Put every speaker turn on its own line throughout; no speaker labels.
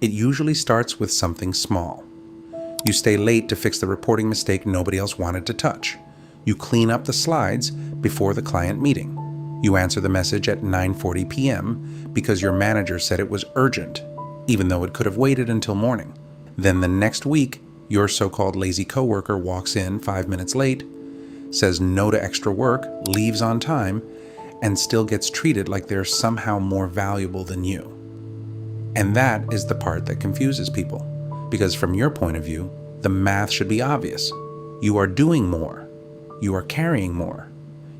It usually starts with something small. You stay late to fix the reporting mistake nobody else wanted to touch. You clean up the slides before the client meeting. You answer the message at 9:40 p.m. because your manager said it was urgent, even though it could have waited until morning. Then the next week, your so-called lazy coworker walks in 5 minutes late, says no to extra work, leaves on time, and still gets treated like they're somehow more valuable than you. And that is the part that confuses people, because from your point of view, the math should be obvious. You are doing more. You are carrying more.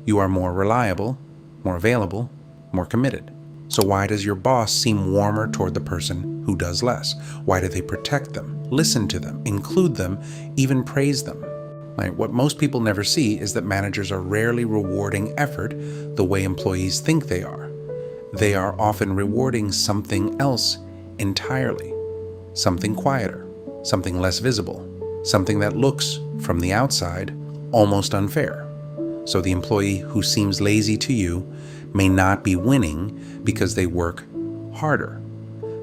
You are more reliable, more available, more committed. So why does your boss seem warmer toward the person who does less? Why do they protect them, listen to them, include them, even praise them? Right? What most people never see is that managers are rarely rewarding effort the way employees think they are. They are often rewarding something else entirely, something quieter, something less visible, something that looks, from the outside, almost unfair. So the employee who seems lazy to you may not be winning because they work harder.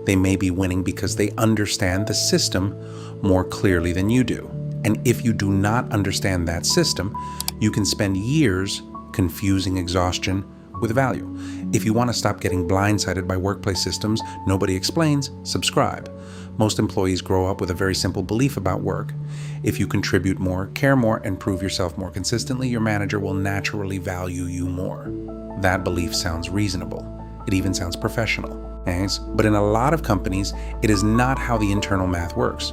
They may be winning because they understand the system more clearly than you do. And if you do not understand that system, you can spend years confusing exhaustion with value. If you want to stop getting blindsided by workplace systems nobody explains, subscribe. Most employees grow up with a very simple belief about work. If you contribute more, care more, and prove yourself more consistently, your manager will naturally value you more. That belief sounds reasonable. It even sounds professional. But in a lot of companies, it is not how the internal math works.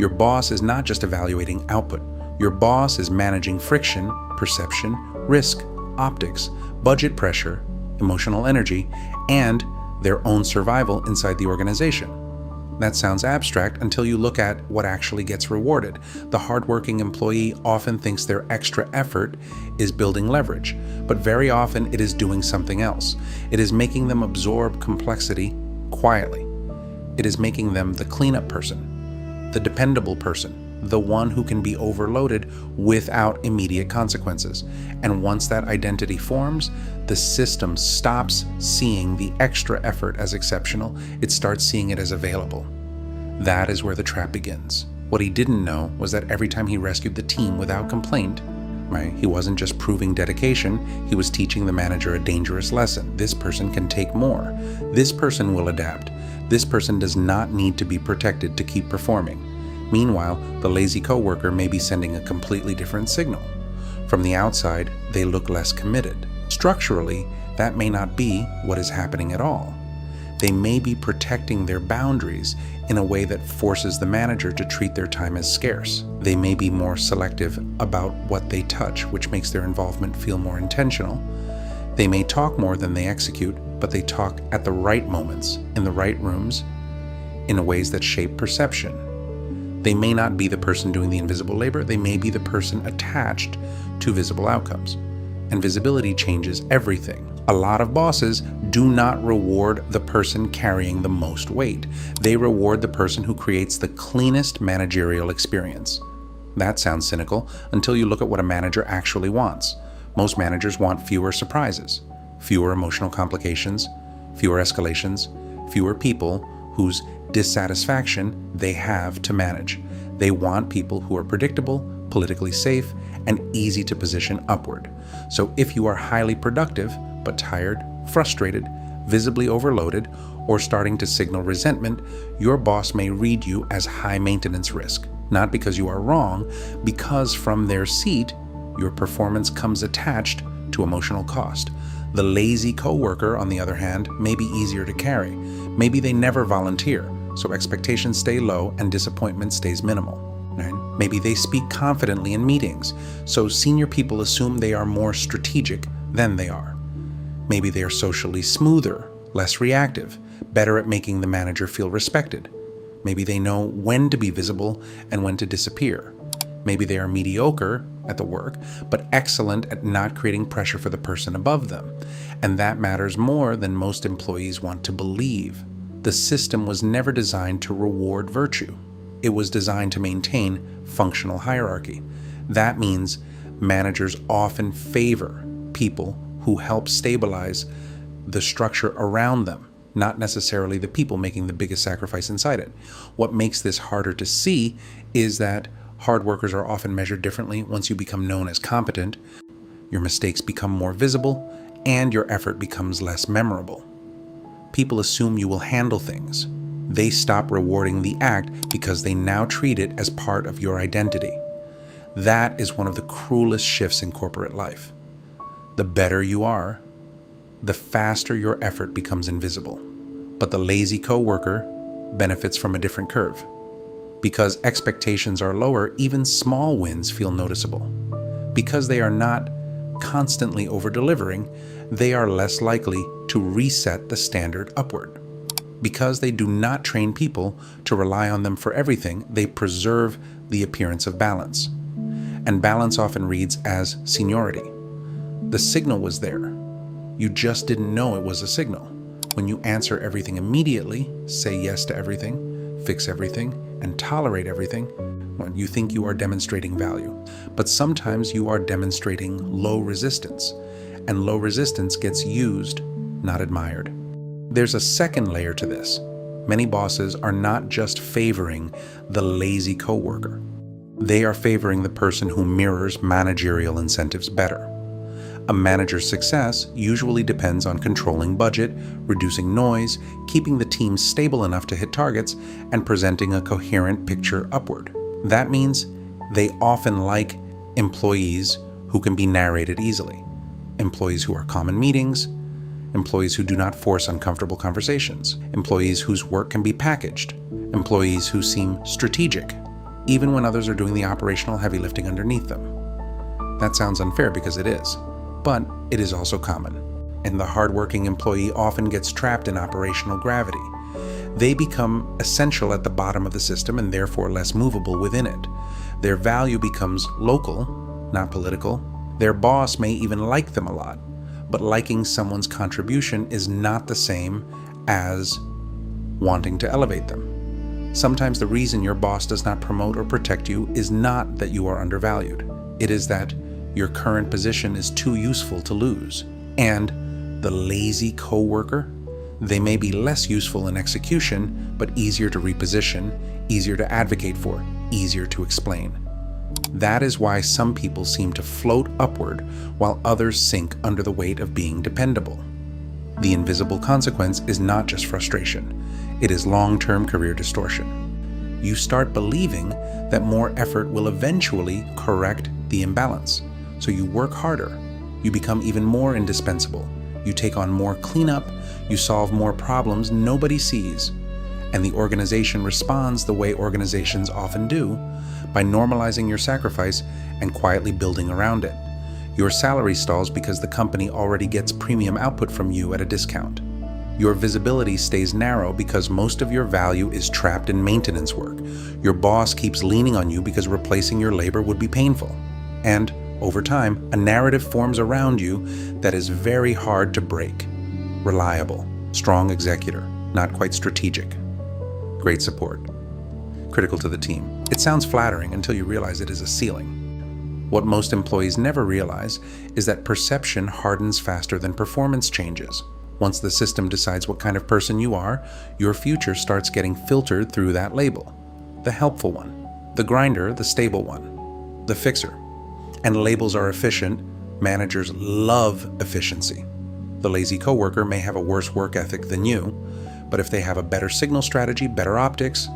Your boss is not just evaluating output. Your boss is managing friction, perception, risk, optics, budget pressure, emotional energy, and their own survival inside the organization. That sounds abstract until you look at what actually gets rewarded. The hardworking employee often thinks their extra effort is building leverage, but very often it is doing something else. It is making them absorb complexity quietly. It is making them the cleanup person, the dependable person, the one who can be overloaded without immediate consequences. And once that identity forms, the system stops seeing the extra effort as exceptional. It starts seeing it as available. That is where the trap begins. What he didn't know was that every time he rescued the team without complaint, right, he wasn't just proving dedication, he was teaching the manager a dangerous lesson. This person can take more. This person will adapt. This person does not need to be protected to keep performing. Meanwhile, the lazy coworker may be sending a completely different signal. From the outside, they look less committed. Structurally, that may not be what is happening at all. They may be protecting their boundaries in a way that forces the manager to treat their time as scarce. They may be more selective about what they touch, which makes their involvement feel more intentional. They may talk more than they execute, but they talk at the right moments, in the right rooms, in ways that shape perception. They may not be the person doing the invisible labor, they may be the person attached to visible outcomes. And visibility changes everything. A lot of bosses do not reward the person carrying the most weight. They reward the person who creates the cleanest managerial experience. That sounds cynical until you look at what a manager actually wants. Most managers want fewer surprises, fewer emotional complications, fewer escalations, fewer people whose dissatisfaction they have to manage. They want people who are predictable, politically safe, and easy to position upward. So if you are highly productive, but tired, frustrated, visibly overloaded, or starting to signal resentment, your boss may read you as high maintenance risk. Not because you are wrong, because from their seat, your performance comes attached to emotional cost. The lazy coworker, on the other hand, may be easier to carry. Maybe they never volunteer, so expectations stay low and disappointment stays minimal. Right? Maybe they speak confidently in meetings, so senior people assume they are more strategic than they are. Maybe they are socially smoother, less reactive, better at making the manager feel respected. Maybe they know when to be visible and when to disappear. Maybe they are mediocre at the work, but excellent at not creating pressure for the person above them. And that matters more than most employees want to believe. The system was never designed to reward virtue. It was designed to maintain functional hierarchy. That means managers often favor people who help stabilize the structure around them, not necessarily the people making the biggest sacrifice inside it. What makes this harder to see is that hard workers are often measured differently once you become known as competent. Your mistakes become more visible, and your effort becomes less memorable. People assume you will handle things. They stop rewarding the act because they now treat it as part of your identity. That is one of the cruelest shifts in corporate life. The better you are, the faster your effort becomes invisible. But the lazy coworker benefits from a different curve. Because expectations are lower, even small wins feel noticeable. Because they are not constantly over-delivering, they are less likely to reset the standard upward. Because they do not train people to rely on them for everything, they preserve the appearance of balance. And balance often reads as seniority. The signal was there. You just didn't know it was a signal. When you answer everything immediately, say yes to everything, fix everything, and tolerate everything, when you think you are demonstrating value. But sometimes you are demonstrating low resistance, and low resistance gets used, not admired. There's a second layer to this. Many bosses are not just favoring the lazy coworker. They are favoring the person who mirrors managerial incentives better. A manager's success usually depends on controlling budget, reducing noise, keeping the team stable enough to hit targets, and presenting a coherent picture upward. That means they often like employees who can be narrated easily, employees who are calm in meetings, employees who do not force uncomfortable conversations, employees whose work can be packaged, employees who seem strategic, even when others are doing the operational heavy lifting underneath them. That sounds unfair because it is, but it is also common. And the hardworking employee often gets trapped in operational gravity. They become essential at the bottom of the system and therefore less movable within it. Their value becomes local, not political. Their boss may even like them a lot, but liking someone's contribution is not the same as wanting to elevate them. Sometimes the reason your boss does not promote or protect you is not that you are undervalued. It is that your current position is too useful to lose. And the lazy coworker, they may be less useful in execution, but easier to reposition, easier to advocate for, easier to explain. That is why some people seem to float upward while others sink under the weight of being dependable. The invisible consequence is not just frustration, it is long-term career distortion. You start believing that more effort will eventually correct the imbalance. So you work harder, you become even more indispensable, you take on more cleanup, you solve more problems nobody sees, and the organization responds the way organizations often do, by normalizing your sacrifice and quietly building around it. Your salary stalls because the company already gets premium output from you at a discount. Your visibility stays narrow because most of your value is trapped in maintenance work. Your boss keeps leaning on you because replacing your labor would be painful. And over time, a narrative forms around you that is very hard to break. Reliable, strong executor, not quite strategic. Great support. Critical to the team. It sounds flattering until you realize it is a ceiling. What most employees never realize is that perception hardens faster than performance changes. Once the system decides what kind of person you are, your future starts getting filtered through that label. The helpful one, the grinder, the stable one, the fixer. And labels are efficient. Managers love efficiency. The lazy coworker may have a worse work ethic than you, but if they have a better signal strategy, better optics,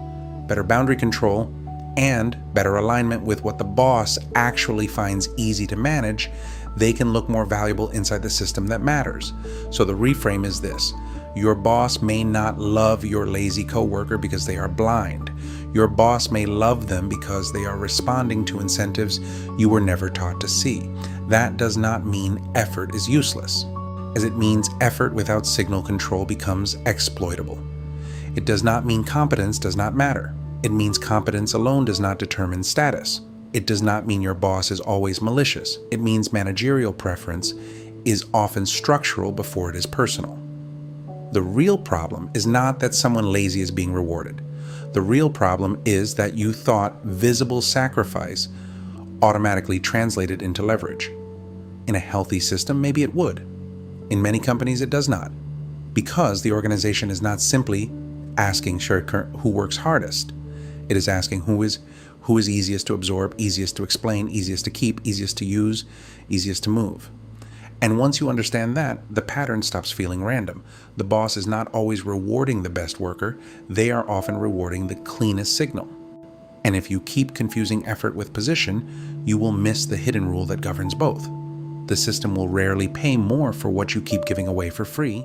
better boundary control, and better alignment with what the boss actually finds easy to manage, they can look more valuable inside the system that matters. So the reframe is this: your boss may not love your lazy coworker because they are blind. Your boss may love them because they are responding to incentives you were never taught to see. That does not mean effort is useless, as it means effort without signal control becomes exploitable. It does not mean competence does not matter. It means competence alone does not determine status. It does not mean your boss is always malicious. It means managerial preference is often structural before it is personal. The real problem is not that someone lazy is being rewarded. The real problem is that you thought visible sacrifice automatically translated into leverage. In a healthy system, maybe it would. In many companies, it does not. Because the organization is not simply asking who works hardest. It is asking who is easiest to absorb, easiest to explain, easiest to keep, easiest to use, easiest to move. And once you understand that, the pattern stops feeling random. The boss is not always rewarding the best worker, they are often rewarding the cleanest signal. And if you keep confusing effort with position, you will miss the hidden rule that governs both. The system will rarely pay more for what you keep giving away for free,